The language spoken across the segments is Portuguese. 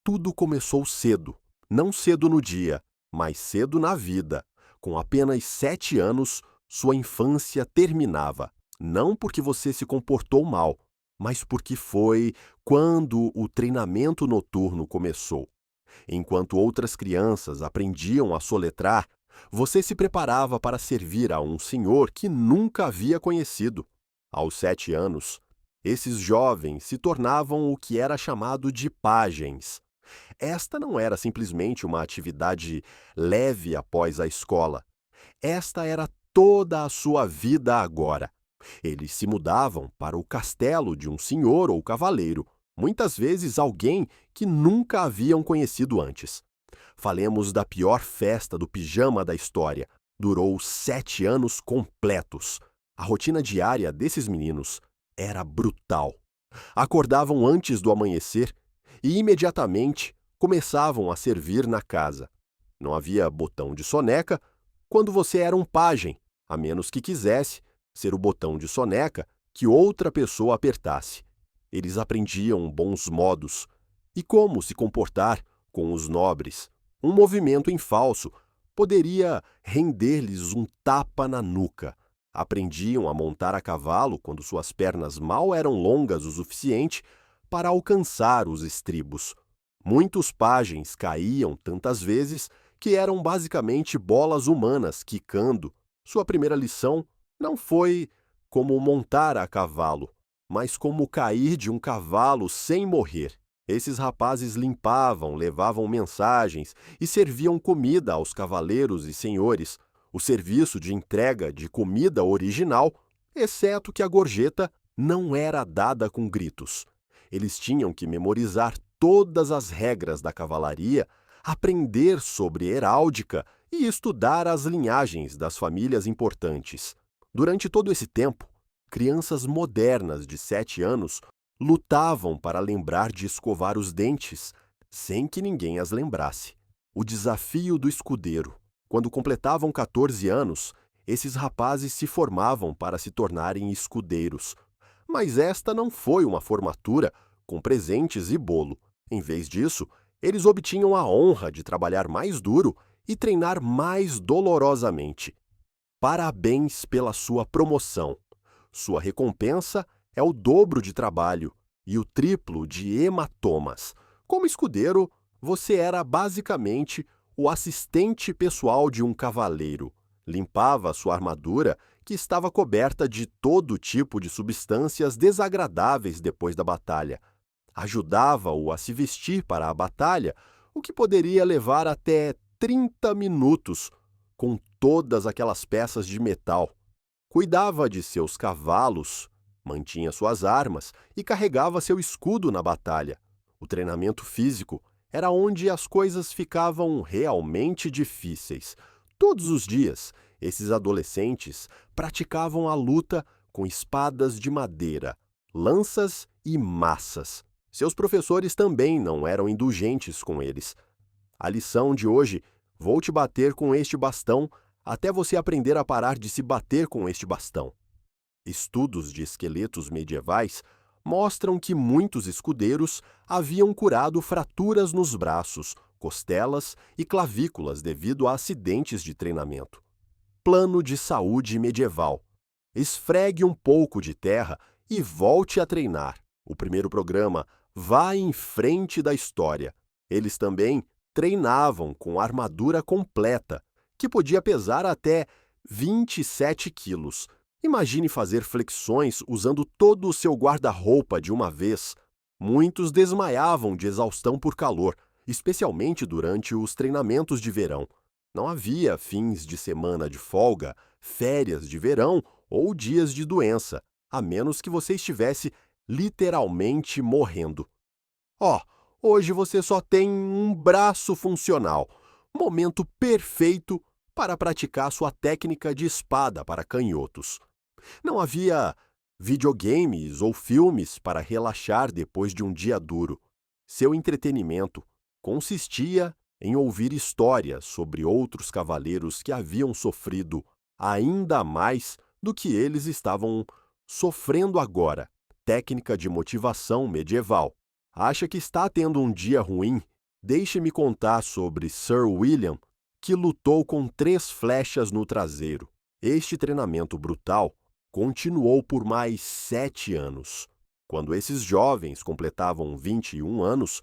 Tudo começou cedo, não cedo no dia, mas cedo na vida. Com apenas 7 anos, sua infância terminava. Não porque você se comportou mal, mas porque foi quando o treinamento noturno começou. Enquanto outras crianças aprendiam a soletrar, você se preparava para servir a um senhor que nunca havia conhecido. Aos 7 anos, esses jovens se tornavam o que era chamado de pajens. Esta não era simplesmente uma atividade leve após a escola. Esta era toda a sua vida agora. Eles se mudavam para o castelo de um senhor ou cavaleiro, muitas vezes alguém que nunca haviam conhecido antes. Falemos da pior festa do pijama da história. Durou 7 anos completos. A rotina diária desses meninos era brutal. Acordavam antes do amanhecer e imediatamente começavam a servir na casa. Não havia botão de soneca quando você era um pajem, a menos que quisesse ser o botão de soneca que outra pessoa apertasse. Eles aprendiam bons modos e como se comportar com os nobres. Um movimento em falso poderia render-lhes um tapa na nuca. Aprendiam a montar a cavalo quando suas pernas mal eram longas o suficiente para alcançar os estribos. Muitos pajens caíam tantas vezes que eram basicamente bolas humanas quicando. Sua primeira lição não foi como montar a cavalo, mas como cair de um cavalo sem morrer. Esses rapazes limpavam, levavam mensagens e serviam comida aos cavaleiros e senhores. O serviço de entrega de comida original, exceto que a gorjeta não era dada com gritos. Eles tinham que memorizar todas as regras da cavalaria, aprender sobre heráldica e estudar as linhagens das famílias importantes. Durante todo esse tempo, crianças modernas de 7 anos lutavam para lembrar de escovar os dentes, sem que ninguém as lembrasse. O desafio do escudeiro. Quando completavam 14 anos, esses rapazes se formavam para se tornarem escudeiros. Mas esta não foi uma formatura com presentes e bolo. Em vez disso, eles obtinham a honra de trabalhar mais duro e treinar mais dolorosamente. Parabéns pela sua promoção. Sua recompensa é o dobro de trabalho e o triplo de hematomas. Como escudeiro, você era basicamente o assistente pessoal de um cavaleiro. Limpava sua armadura, que estava coberta de todo tipo de substâncias desagradáveis depois da batalha. Ajudava-o a se vestir para a batalha, o que poderia levar até 30 minutos, com todas aquelas peças de metal. Cuidava de seus cavalos, mantinha suas armas e carregava seu escudo na batalha. O treinamento físico era onde as coisas ficavam realmente difíceis. Todos os dias, esses adolescentes praticavam a luta com espadas de madeira, lanças e maças. Seus professores também não eram indulgentes com eles. A lição de hoje: vou te bater com este bastão até você aprender a parar de se bater com este bastão. Estudos de esqueletos medievais mostram que muitos escudeiros haviam curado fraturas nos braços, costelas e clavículas devido a acidentes de treinamento. Plano de saúde medieval. Esfregue um pouco de terra e volte a treinar. O primeiro programa Vá em frente da história. Eles também treinavam com armadura completa, que podia pesar até 27 quilos. Imagine fazer flexões usando todo o seu guarda-roupa de uma vez. Muitos desmaiavam de exaustão por calor, especialmente durante os treinamentos de verão. Não havia fins de semana de folga, férias de verão ou dias de doença, a menos que você estivesse literalmente morrendo. Hoje você só tem um braço funcional. Momento perfeito para praticar sua técnica de espada para canhotos. Não havia videogames ou filmes para relaxar depois de um dia duro. Seu entretenimento consistia em ouvir histórias sobre outros cavaleiros que haviam sofrido ainda mais do que eles estavam sofrendo agora. Técnica de motivação medieval. Acha que está tendo um dia ruim Deixe-me contar sobre Sir William, que lutou com 3 flechas no traseiro. Este treinamento brutal continuou por mais 7 anos. Quando esses jovens completavam 21 anos,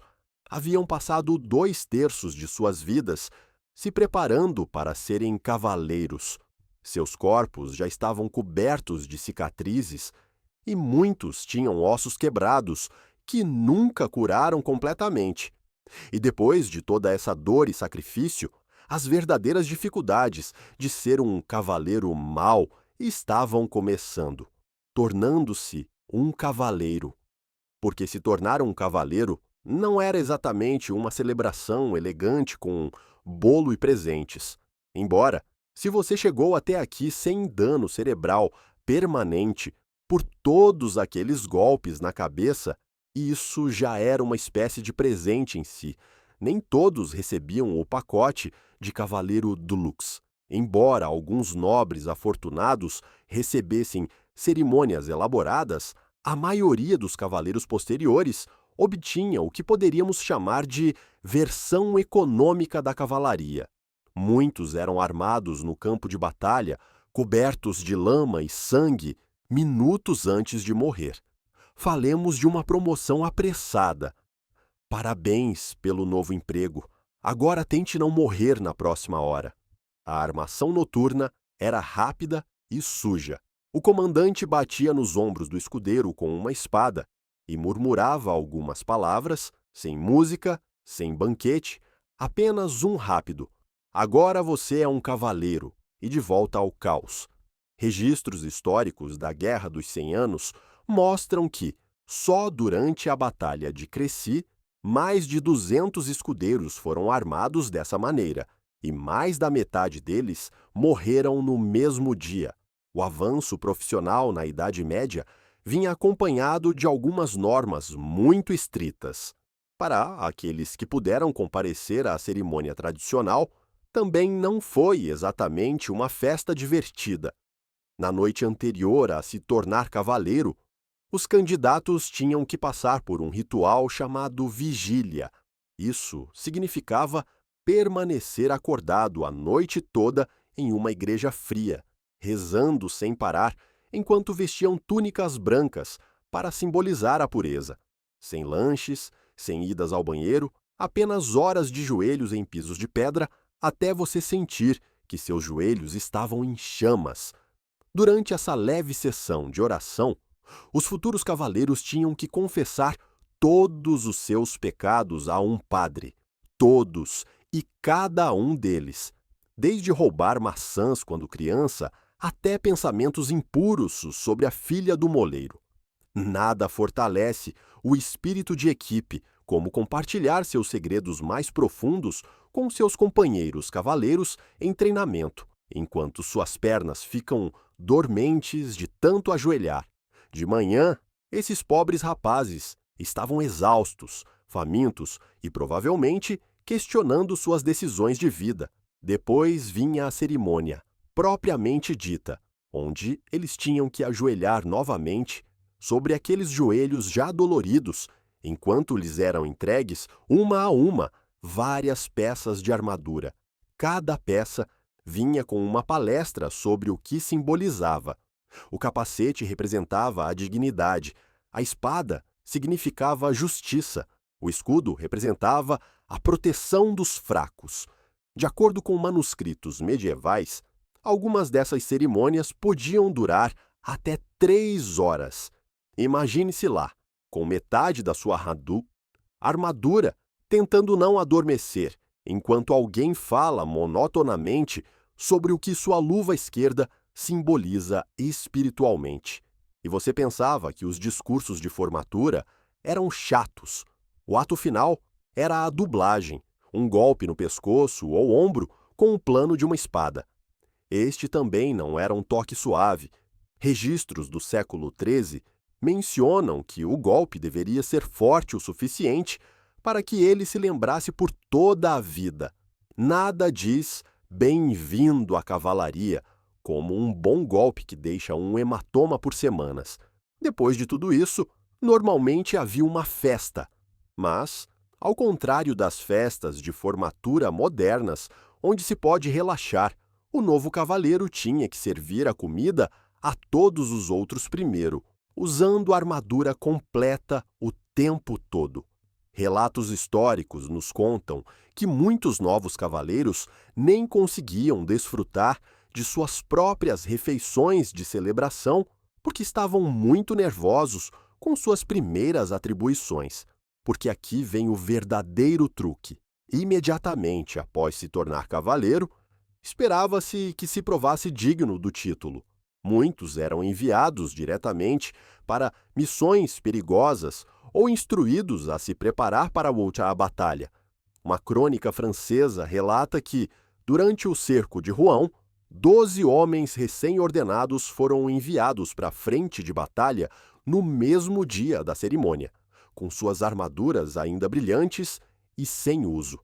haviam passado 2/3 de suas vidas se preparando para serem cavaleiros. Seus corpos já estavam cobertos de cicatrizes e muitos tinham ossos quebrados que nunca curaram completamente. E depois de toda essa dor e sacrifício, as verdadeiras dificuldades de ser um cavaleiro mau estavam começando, tornando-se um cavaleiro. Porque se tornar um cavaleiro não era exatamente uma celebração elegante com bolo e presentes. Embora, se você chegou até aqui sem dano cerebral permanente por todos aqueles golpes na cabeça, isso já era uma espécie de presente em si. Nem todos recebiam o pacote de Cavaleiro Deluxe. Embora alguns nobres afortunados recebessem cerimônias elaboradas, a maioria dos cavaleiros posteriores obtinha o que poderíamos chamar de versão econômica da cavalaria. Muitos eram armados no campo de batalha, cobertos de lama e sangue, minutos antes de morrer. Falemos de uma promoção apressada. Parabéns pelo novo emprego. Agora tente não morrer na próxima hora. A armação noturna era rápida e suja. O comandante batia nos ombros do escudeiro com uma espada e murmurava algumas palavras, sem música, sem banquete, apenas um rápido. Agora você é um cavaleiro, e de volta ao caos. Registros históricos da Guerra dos 100 Anos mostram que, só durante a Batalha de Crécy, mais de 200 escudeiros foram armados dessa maneira, e mais da metade deles morreram no mesmo dia. O avanço profissional na Idade Média vinha acompanhado de algumas normas muito estritas. Para aqueles que puderam comparecer à cerimônia tradicional, também não foi exatamente uma festa divertida. Na noite anterior a se tornar cavaleiro, os candidatos tinham que passar por um ritual chamado vigília. Isso significava permanecer acordado a noite toda em uma igreja fria, rezando sem parar enquanto vestiam túnicas brancas para simbolizar a pureza. Sem lanches, sem idas ao banheiro, apenas horas de joelhos em pisos de pedra até você sentir que seus joelhos estavam em chamas. Durante essa leve sessão de oração, os futuros cavaleiros tinham que confessar todos os seus pecados a um padre. Todos e cada um deles. Desde roubar maçãs quando criança, até pensamentos impuros sobre a filha do moleiro. Nada fortalece o espírito de equipe como compartilhar seus segredos mais profundos com seus companheiros cavaleiros em treinamento, enquanto suas pernas ficam dormentes de tanto ajoelhar. De manhã, esses pobres rapazes estavam exaustos, famintos e provavelmente questionando suas decisões de vida. Depois vinha a cerimônia, propriamente dita, onde eles tinham que ajoelhar novamente sobre aqueles joelhos já doloridos, enquanto lhes eram entregues, uma a uma, várias peças de armadura. Cada peça vinha com uma palestra sobre o que simbolizava. O capacete representava a dignidade, a espada significava a justiça, o escudo representava a proteção dos fracos. De acordo com manuscritos medievais, algumas dessas cerimônias podiam durar até 3 horas. Imagine-se lá, com metade da sua armadura, tentando não adormecer, enquanto alguém fala monotonamente sobre o que sua luva esquerda simboliza espiritualmente. E você pensava que os discursos de formatura eram chatos. O ato final era a dublagem, um golpe no pescoço ou ombro com o plano de uma espada. Este também não era um toque suave. Registros do século XIII mencionam que o golpe deveria ser forte o suficiente para que ele se lembrasse por toda a vida. Nada diz bem-vindo à cavalaria, como um bom golpe que deixa um hematoma por semanas. Depois de tudo isso, normalmente havia uma festa. Mas Ao contrário das festas de formatura modernas, onde se pode relaxar, o novo cavaleiro tinha que servir a comida a todos os outros primeiro, usando a armadura completa o tempo todo. Relatos históricos nos contam que muitos novos cavaleiros nem conseguiam desfrutar de suas próprias refeições de celebração porque estavam muito nervosos com suas primeiras atribuições. Porque aqui vem o verdadeiro truque. Imediatamente após se tornar cavaleiro, esperava-se que se provasse digno do título. Muitos eram enviados diretamente para missões perigosas ou instruídos a se preparar para outra batalha. Uma crônica francesa relata que, durante o cerco de Rouen, 12 homens recém-ordenados foram enviados para a frente de batalha no mesmo dia da cerimônia, com suas armaduras ainda brilhantes e sem uso.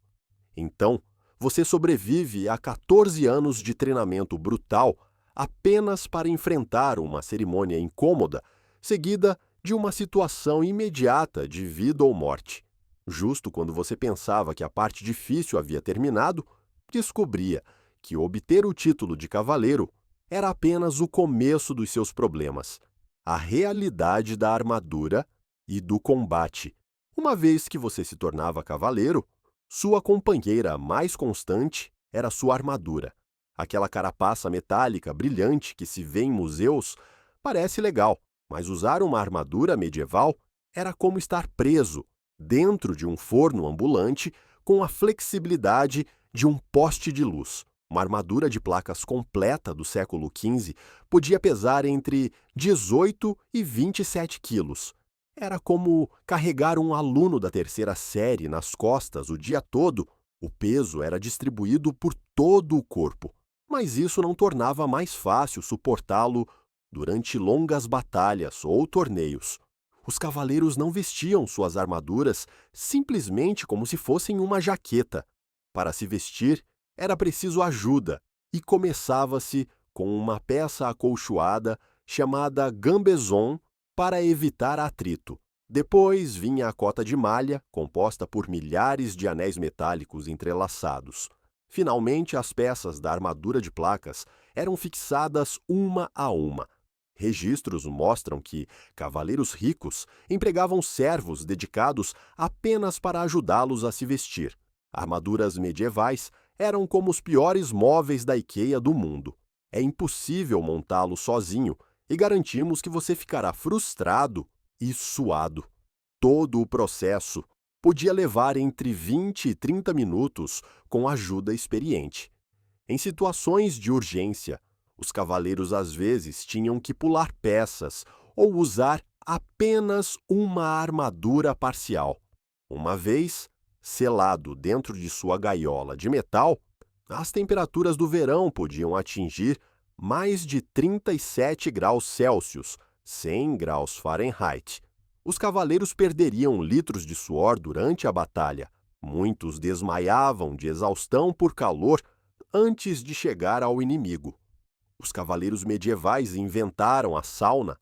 Então, você sobrevive a 14 anos de treinamento brutal apenas para enfrentar uma cerimônia incômoda, seguida de uma situação imediata de vida ou morte. Justo quando você pensava que a parte difícil havia terminado, descobria que obter o título de cavaleiro era apenas o começo dos seus problemas. A realidade da armadura e do combate. Uma vez que você se tornava cavaleiro, sua companheira mais constante era sua armadura. Aquela carapaça metálica brilhante que se vê em museus parece legal, mas usar uma armadura medieval era como estar preso dentro de um forno ambulante com a flexibilidade de um poste de luz. Uma armadura de placas completa do século XV podia pesar entre 18 e 27 quilos. Era como carregar um aluno da terceira série nas costas o dia todo. O peso era distribuído por todo o corpo, mas isso não tornava mais fácil suportá-lo durante longas batalhas ou torneios. Os cavaleiros não vestiam suas armaduras simplesmente como se fossem uma jaqueta. Para se vestir, era preciso ajuda, e começava-se com uma peça acolchoada chamada gambeson para evitar atrito. Depois vinha a cota de malha, composta por milhares de anéis metálicos entrelaçados. Finalmente, as peças da armadura de placas eram fixadas uma a uma. Registros mostram que cavaleiros ricos empregavam servos dedicados apenas para ajudá-los a se vestir. Armaduras medievais eram como os piores móveis da IKEA do mundo. É impossível montá-lo sozinho e garantimos que você ficará frustrado e suado. Todo o processo podia levar entre 20 e 30 minutos com ajuda experiente. Em situações de urgência, os cavaleiros às vezes tinham que pular peças ou usar apenas uma armadura parcial. Uma vez selado dentro de sua gaiola de metal, as temperaturas do verão podiam atingir mais de 37 graus Celsius, 100 graus Fahrenheit. Os cavaleiros perderiam litros de suor durante a batalha. Muitos desmaiavam de exaustão por calor antes de chegar ao inimigo. Os cavaleiros medievais inventaram a sauna.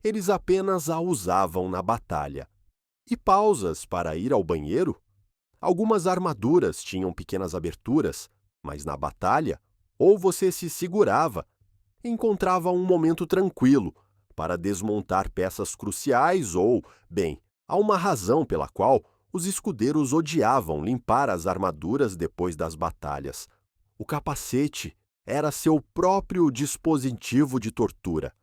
Eles apenas a usavam na batalha. E pausas para ir ao banheiro? Algumas armaduras tinham pequenas aberturas, mas na batalha, ou você se segurava, encontrava um momento tranquilo para desmontar peças cruciais ou, bem, há uma razão pela qual os escudeiros odiavam limpar as armaduras depois das batalhas. O capacete era seu próprio dispositivo de tortura.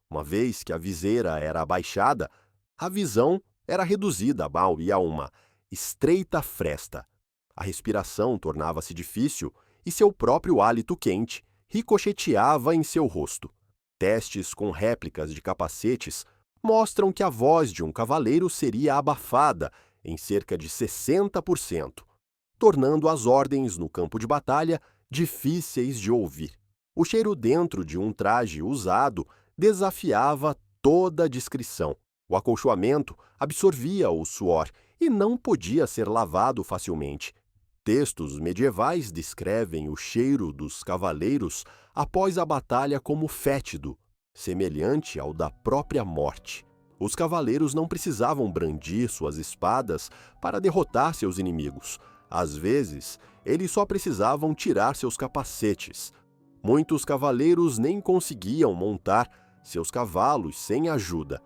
Uma vez que a viseira era abaixada, a visão era reduzida a uma estreita fresta. A respiração tornava-se difícil e seu próprio hálito quente ricocheteava em seu rosto. Testes com réplicas de capacetes mostram que a voz de um cavaleiro seria abafada em cerca de 60%, tornando as ordens no campo de batalha difíceis de ouvir. O cheiro dentro de um traje usado desafiava toda a discrição. O acolchoamento absorvia o suor e não podia ser lavado facilmente. Textos medievais descrevem o cheiro dos cavaleiros após a batalha como fétido, semelhante ao da própria morte. Os cavaleiros não precisavam brandir suas espadas para derrotar seus inimigos. Às vezes, eles só precisavam tirar seus capacetes. Muitos cavaleiros nem conseguiam montar seus cavalos sem ajuda.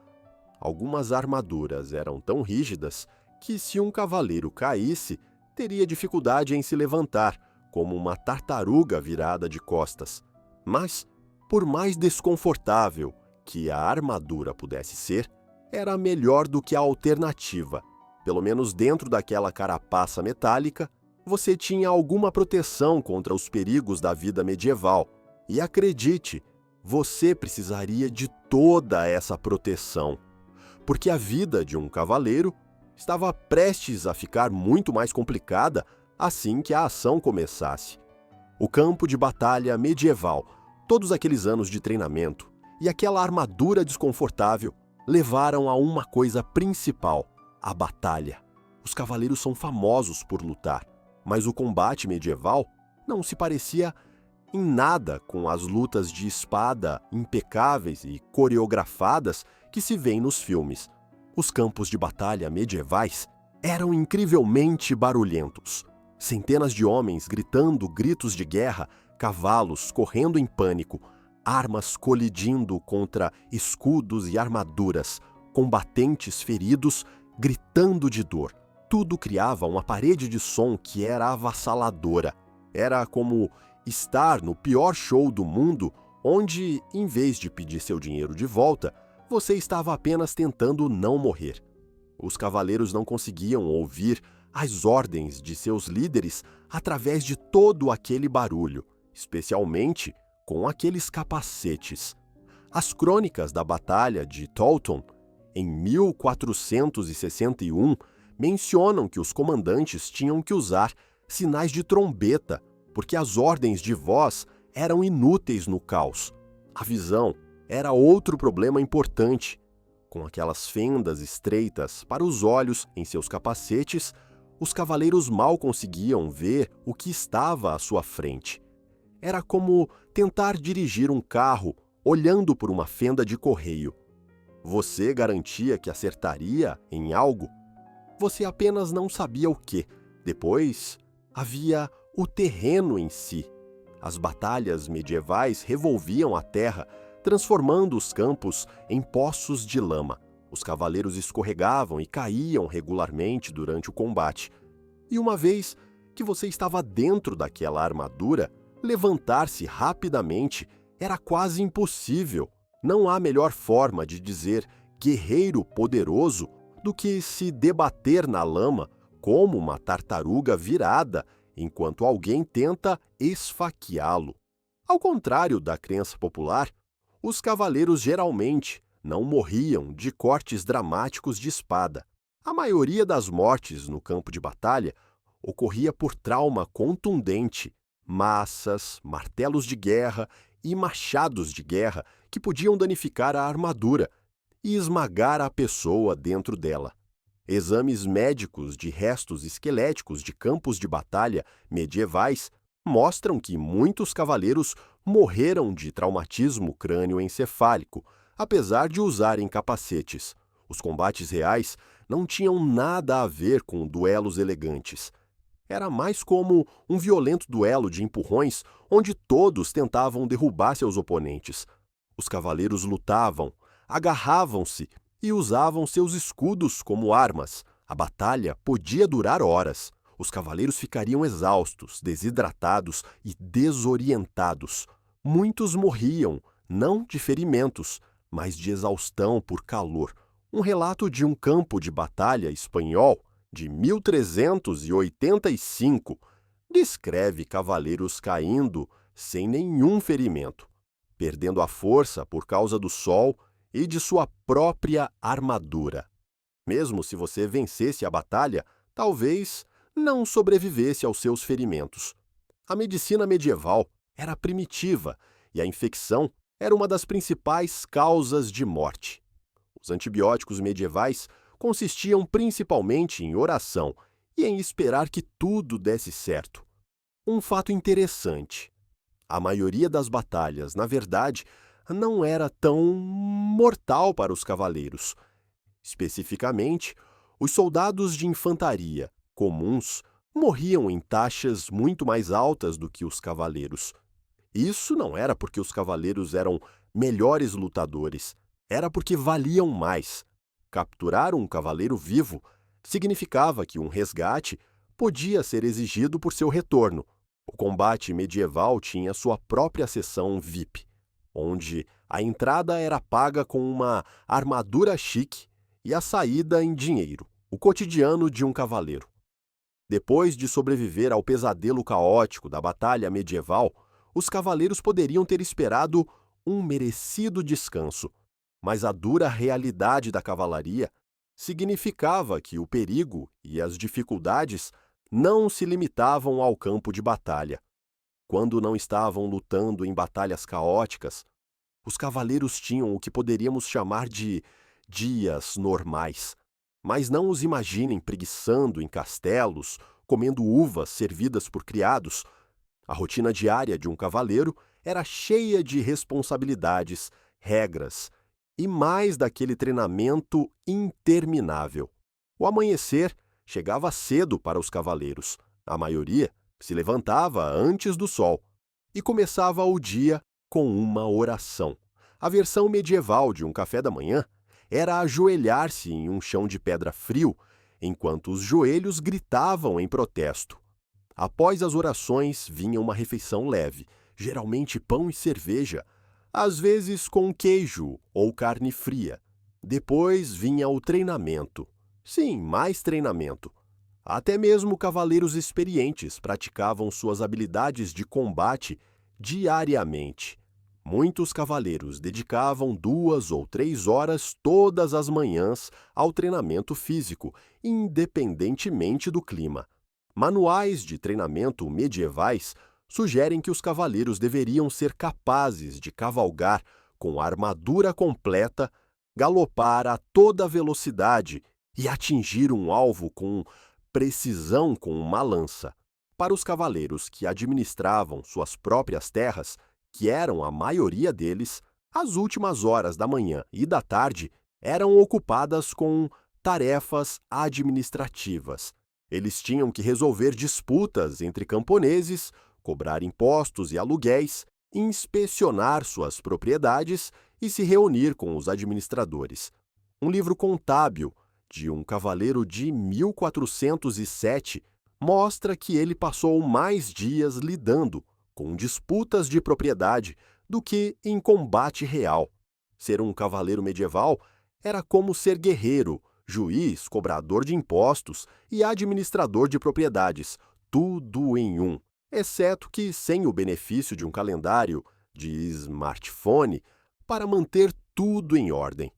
Algumas armaduras eram tão rígidas que, se um cavaleiro caísse, teria dificuldade em se levantar, como uma tartaruga virada de costas. Mas, por mais desconfortável que a armadura pudesse ser, era melhor do que a alternativa. Pelo menos dentro daquela carapaça metálica, você tinha alguma proteção contra os perigos da vida medieval. E acredite, você precisaria de toda essa proteção, porque a vida de um cavaleiro estava prestes a ficar muito mais complicada assim que a ação começasse. O campo de batalha medieval, todos aqueles anos de treinamento e aquela armadura desconfortável levaram a uma coisa principal: a batalha. Os cavaleiros são famosos por lutar, mas o combate medieval não se parecia em nada com as lutas de espada impecáveis e coreografadas que se vêem nos filmes. Os campos de batalha medievais eram incrivelmente barulhentos. Centenas de homens gritando gritos de guerra, cavalos correndo em pânico, armas colidindo contra escudos e armaduras, combatentes feridos gritando de dor. Tudo criava uma parede de som que era avassaladora. Era como estar no pior show do mundo, onde, em vez de pedir seu dinheiro de volta, você estava apenas tentando não morrer. Os cavaleiros não conseguiam ouvir as ordens de seus líderes através de todo aquele barulho, especialmente com aqueles capacetes. As crônicas da Batalha de Towton, em 1461, mencionam que os comandantes tinham que usar sinais de trombeta, porque as ordens de voz eram inúteis no caos. A visão era outro problema importante. Com aquelas fendas estreitas para os olhos em seus capacetes, os cavaleiros mal conseguiam ver o que estava à sua frente. Era como tentar dirigir um carro olhando por uma fenda de correio. Você garantia que acertaria em algo? Você apenas não sabia o que. Depois, havia o terreno em si. As batalhas medievais revolviam a terra, transformando os campos em poços de lama. Os cavaleiros escorregavam e caíam regularmente durante o combate. E uma vez que você estava dentro daquela armadura, levantar-se rapidamente era quase impossível. Não há melhor forma de dizer guerreiro poderoso do que se debater na lama como uma tartaruga virada enquanto alguém tenta esfaqueá-lo. Ao contrário da crença popular, os cavaleiros geralmente não morriam de cortes dramáticos de espada. A maioria das mortes no campo de batalha ocorria por trauma contundente, maças, martelos de guerra e machados de guerra que podiam danificar a armadura e esmagar a pessoa dentro dela. Exames médicos de restos esqueléticos de campos de batalha medievais mostram que muitos cavaleiros morreram de traumatismo crânioencefálico, apesar de usarem capacetes. Os combates reais não tinham nada a ver com duelos elegantes. Era mais como um violento duelo de empurrões onde todos tentavam derrubar seus oponentes. Os cavaleiros lutavam, agarravam-se e usavam seus escudos como armas. A batalha podia durar horas. Os cavaleiros ficariam exaustos, desidratados e desorientados. Muitos morriam, não de ferimentos, mas de exaustão por calor. Um relato de um campo de batalha espanhol de 1385 descreve cavaleiros caindo sem nenhum ferimento, perdendo a força por causa do sol e de sua própria armadura. Mesmo se você vencesse a batalha, talvez não sobrevivesse aos seus ferimentos. A medicina medieval era primitiva e a infecção era uma das principais causas de morte. Os antibióticos medievais consistiam principalmente em oração e em esperar que tudo desse certo. Um fato interessante: a maioria das batalhas, na verdade, não era tão mortal para os cavaleiros. Especificamente, os soldados de infantaria comuns morriam em taxas muito mais altas do que os cavaleiros. Isso não era porque os cavaleiros eram melhores lutadores, era porque valiam mais. Capturar um cavaleiro vivo significava que um resgate podia ser exigido por seu retorno. O combate medieval tinha sua própria seção VIP, onde a entrada era paga com uma armadura chique e a saída em dinheiro, o cotidiano de um cavaleiro. Depois de sobreviver ao pesadelo caótico da batalha medieval, os cavaleiros poderiam ter esperado um merecido descanso, mas a dura realidade da cavalaria significava que o perigo e as dificuldades não se limitavam ao campo de batalha. Quando não estavam lutando em batalhas caóticas, os cavaleiros tinham o que poderíamos chamar de dias normais. Mas não os imaginem preguiçando em castelos, comendo uvas servidas por criados. A rotina diária de um cavaleiro era cheia de responsabilidades, regras e mais daquele treinamento interminável. O amanhecer chegava cedo para os cavaleiros. A maioria se levantava antes do sol e começava o dia com uma oração. A versão medieval de um café da manhã era ajoelhar-se em um chão de pedra frio, enquanto os joelhos gritavam em protesto. Após as orações vinha uma refeição leve, geralmente pão e cerveja, às vezes com queijo ou carne fria. Depois vinha o treinamento. Sim, mais treinamento. Até mesmo cavaleiros experientes praticavam suas habilidades de combate diariamente. Muitos cavaleiros dedicavam 2 ou 3 horas todas as manhãs ao treinamento físico, independentemente do clima. Manuais de treinamento medievais sugerem que os cavaleiros deveriam ser capazes de cavalgar com a armadura completa, galopar a toda velocidade e atingir um alvo com precisão com uma lança. Para os cavaleiros que administravam suas próprias terras, que eram a maioria deles, as últimas horas da manhã e da tarde eram ocupadas com tarefas administrativas. Eles tinham que resolver disputas entre camponeses, cobrar impostos e aluguéis, inspecionar suas propriedades e se reunir com os administradores. Um livro contábil de um cavaleiro de 1407 mostra que ele passou mais dias lidando com disputas de propriedade do que em combate real. Ser um cavaleiro medieval era como ser guerreiro, juiz, cobrador de impostos e administrador de propriedades, tudo em um, exceto que sem o benefício de um calendário de smartphone para manter tudo em ordem.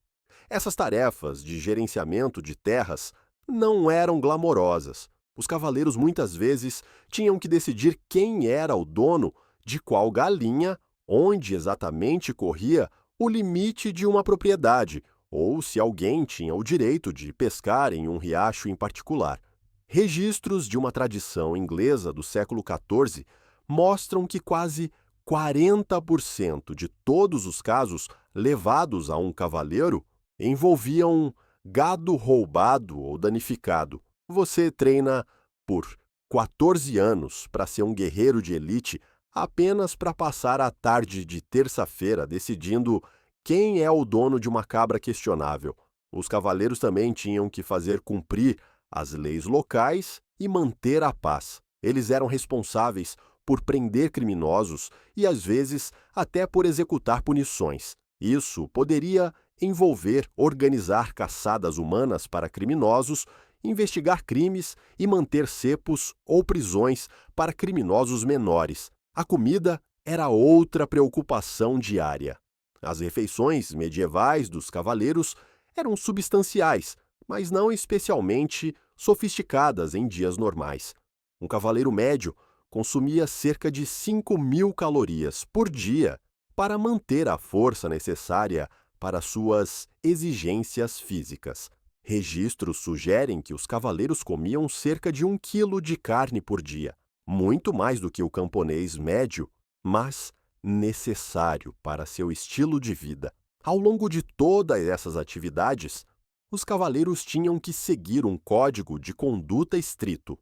Essas tarefas de gerenciamento de terras não eram glamorosas. Os cavaleiros muitas vezes tinham que decidir quem era o dono de qual galinha, onde exatamente corria o limite de uma propriedade, ou se alguém tinha o direito de pescar em um riacho em particular. Registros de uma tradição inglesa do século XIV mostram que quase 40% de todos os casos levados a um cavaleiro envolviam gado roubado ou danificado. Você treina por 14 anos para ser um guerreiro de elite apenas para passar a tarde de terça-feira decidindo quem é o dono de uma cabra questionável. Os cavaleiros também tinham que fazer cumprir as leis locais e manter a paz. Eles eram responsáveis por prender criminosos e, às vezes, até por executar punições. Isso poderia envolver organizar caçadas humanas para criminosos, investigar crimes e manter cepos ou prisões para criminosos menores. A comida era outra preocupação diária. As refeições medievais dos cavaleiros eram substanciais, mas não especialmente sofisticadas em dias normais. Um cavaleiro médio consumia cerca de 5.000 calorias por dia para manter a força necessária para suas exigências físicas. Registros sugerem que os cavaleiros comiam cerca de 1 quilo de carne por dia, muito mais do que o camponês médio, mas necessário para seu estilo de vida. Ao longo de todas essas atividades, Os cavaleiros tinham que seguir um código de conduta estrito.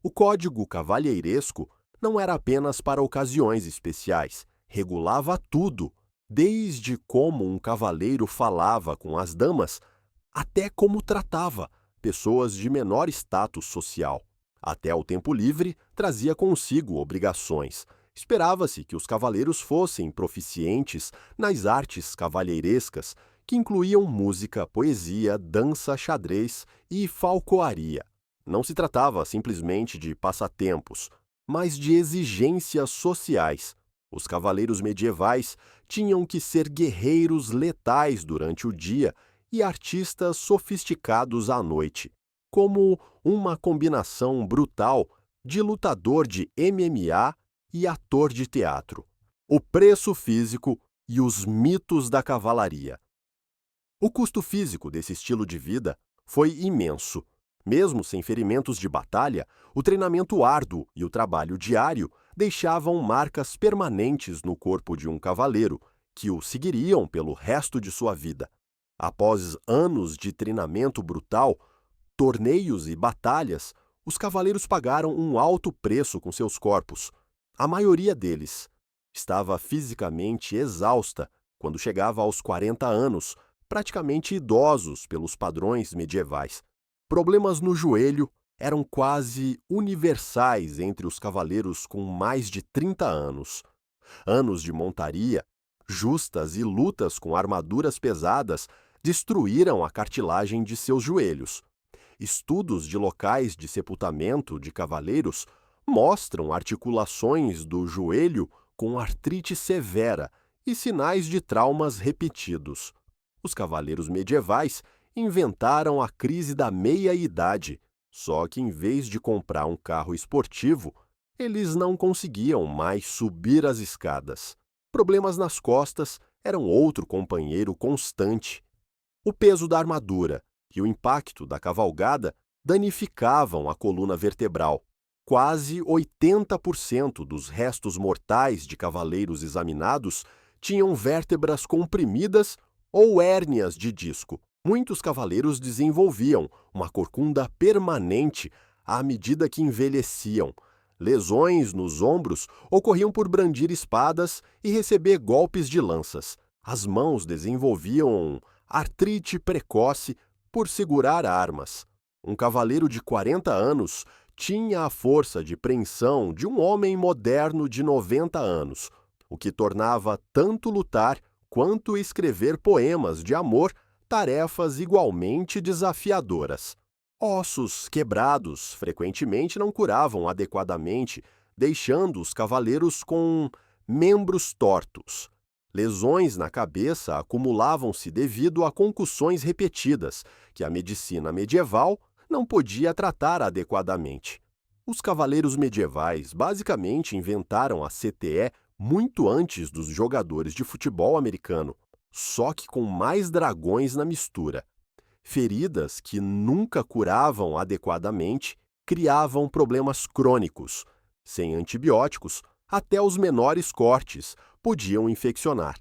O código cavalheiresco não era apenas para ocasiões especiais, regulava tudo, desde como um cavaleiro falava com as damas até como tratava pessoas de menor status social. Até o tempo livre trazia consigo obrigações. Esperava-se que os cavaleiros fossem proficientes nas artes cavalheirescas, que incluíam música, poesia, dança, xadrez e falcoaria. Não se tratava simplesmente de passatempos, mas de exigências sociais. Os cavaleiros medievais tinham que ser guerreiros letais durante o dia e artistas sofisticados à noite, como uma combinação brutal de lutador de MMA e ator de teatro. O preço físico e os mitos da cavalaria. O custo físico desse estilo de vida foi imenso. Mesmo sem ferimentos de batalha, o treinamento árduo e o trabalho diário deixavam marcas permanentes no corpo de um cavaleiro, que o seguiriam pelo resto de sua vida. Após anos de treinamento brutal, torneios e batalhas, os cavaleiros pagaram um alto preço com seus corpos. A maioria deles estava fisicamente exausta quando chegava aos 40 anos, praticamente idosos pelos padrões medievais. Problemas no joelho eram quase universais entre os cavaleiros com mais de 30 anos. Anos de montaria, justas e lutas com armaduras pesadas destruíram a cartilagem de seus joelhos. Estudos de locais de sepultamento de cavaleiros mostram articulações do joelho com artrite severa e sinais de traumas repetidos. Os cavaleiros medievais inventaram a crise da meia-idade, só que em vez de comprar um carro esportivo, eles não conseguiam mais subir as escadas. Problemas nas costas eram outro companheiro constante. O peso da armadura e o impacto da cavalgada danificavam a coluna vertebral. Quase 80% dos restos mortais de cavaleiros examinados tinham vértebras comprimidas ou hérnias de disco. Muitos cavaleiros desenvolviam uma corcunda permanente à medida que envelheciam. Lesões nos ombros ocorriam por brandir espadas e receber golpes de lanças. As mãos desenvolviam artrite precoce por segurar armas. Um cavaleiro de 40 anos tinha a força de preensão de um homem moderno de 90 anos, o que tornava tanto lutar quanto escrever poemas de amor tarefas igualmente desafiadoras. Ossos quebrados frequentemente não curavam adequadamente, deixando os cavaleiros com membros tortos. Lesões na cabeça acumulavam-se devido a concussões repetidas, que a medicina medieval não podia tratar adequadamente. Os cavaleiros medievais basicamente inventaram a CTE muito antes dos jogadores de futebol americano, só que com mais dragões na mistura. Feridas que nunca curavam adequadamente criavam problemas crônicos. Sem antibióticos, até os menores cortes podiam infeccionar.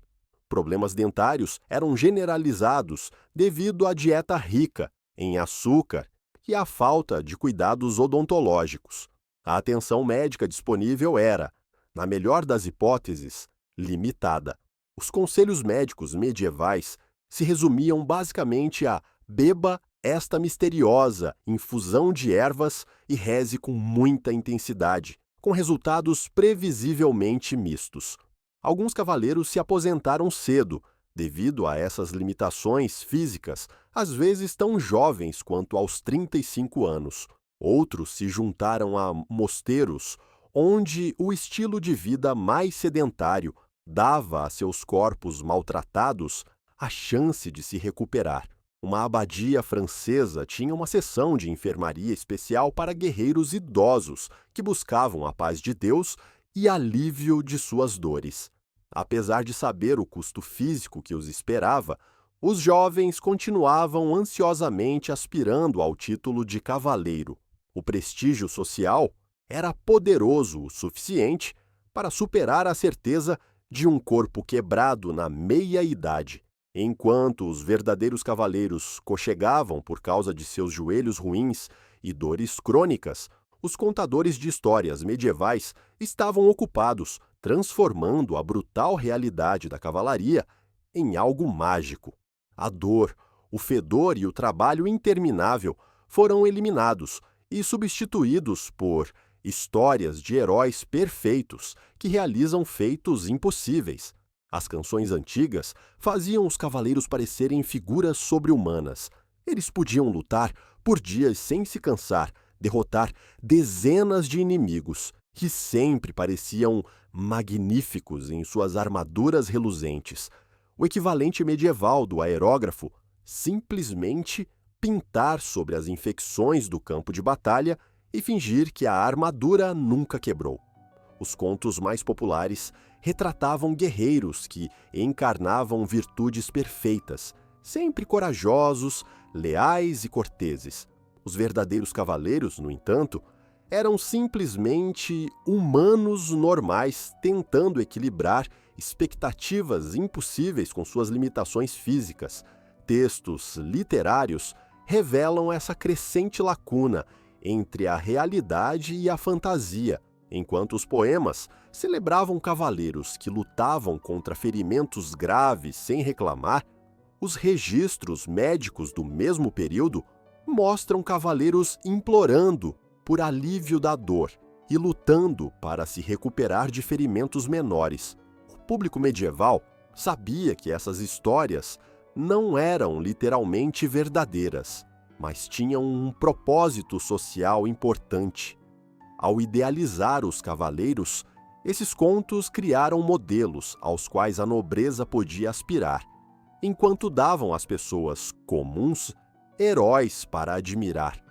Problemas dentários eram generalizados devido à dieta rica em açúcar e à falta de cuidados odontológicos. A atenção médica disponível era, na melhor das hipóteses, limitada. Os conselhos médicos medievais se resumiam basicamente a beba esta misteriosa infusão de ervas e reze com muita intensidade, com resultados previsivelmente mistos. Alguns cavaleiros se aposentaram cedo, devido a essas limitações físicas, às vezes tão jovens quanto aos 35 anos. Outros se juntaram a mosteiros, onde o estilo de vida mais sedentário dava a seus corpos maltratados a chance de se recuperar. Uma abadia francesa tinha uma seção de enfermaria especial para guerreiros idosos que buscavam a paz de Deus e alívio de suas dores. Apesar de saber o custo físico que os esperava, os jovens continuavam ansiosamente aspirando ao título de cavaleiro. O prestígio social era poderoso o suficiente para superar a certeza de um corpo quebrado na meia-idade. Enquanto os verdadeiros cavaleiros cochegavam por causa de seus joelhos ruins e dores crônicas, os contadores de histórias medievais estavam ocupados transformando a brutal realidade da cavalaria em algo mágico. A dor, o fedor e o trabalho interminável foram eliminados e substituídos por histórias de heróis perfeitos que realizam feitos impossíveis. As canções antigas faziam os cavaleiros parecerem figuras sobre-humanas. Eles podiam lutar por dias sem se cansar, derrotar dezenas de inimigos, que sempre pareciam magníficos em suas armaduras reluzentes. O equivalente medieval do aerógrafo, simplesmente pintar sobre as infecções do campo de batalha e fingir que a armadura nunca quebrou. Os contos mais populares retratavam guerreiros que encarnavam virtudes perfeitas, sempre corajosos, leais e corteses. Os verdadeiros cavaleiros, no entanto, eram simplesmente humanos normais tentando equilibrar expectativas impossíveis com suas limitações físicas. Textos literários revelam essa crescente lacuna entre a realidade e a fantasia, enquanto os poemas celebravam cavaleiros que lutavam contra ferimentos graves sem reclamar. Os registros médicos do mesmo período mostram cavaleiros implorando por alívio da dor e lutando para se recuperar de ferimentos menores. O público medieval sabia que essas histórias não eram literalmente verdadeiras, mas tinham um propósito social importante. Ao idealizar os cavaleiros, esses contos criaram modelos aos quais a nobreza podia aspirar, enquanto davam às pessoas comuns heróis para admirar.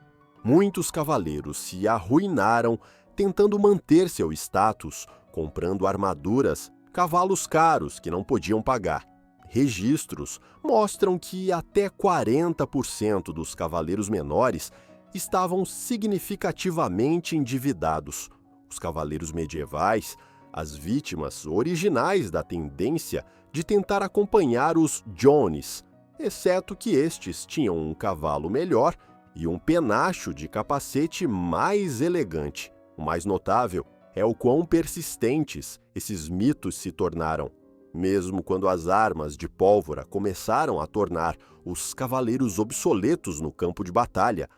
Muitos cavaleiros se arruinaram tentando manter seu status, comprando armaduras, cavalos caros que não podiam pagar. Registros mostram que até 40% dos cavaleiros menores estavam significativamente endividados. Os cavaleiros medievais, as vítimas originais da tendência de tentar acompanhar os Jones, exceto que estes tinham um cavalo melhor e um penacho de capacete mais elegante. O mais notável é o quão persistentes esses mitos se tornaram. Mesmo quando as armas de pólvora começaram a tornar os cavaleiros obsoletos no campo de batalha,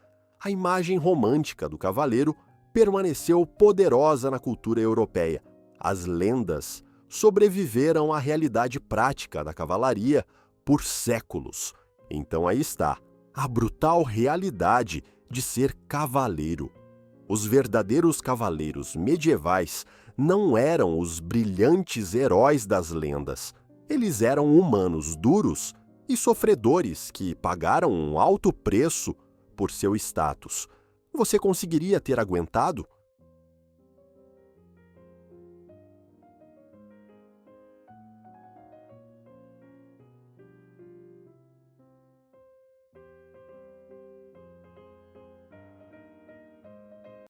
a imagem romântica do cavaleiro permaneceu poderosa na cultura europeia. As lendas sobreviveram à realidade prática da cavalaria por séculos. Então aí está, a brutal realidade de ser cavaleiro. Os verdadeiros cavaleiros medievais não eram os brilhantes heróis das lendas. Eles eram humanos duros e sofredores que pagaram um alto preço por seu status. Você conseguiria ter aguentado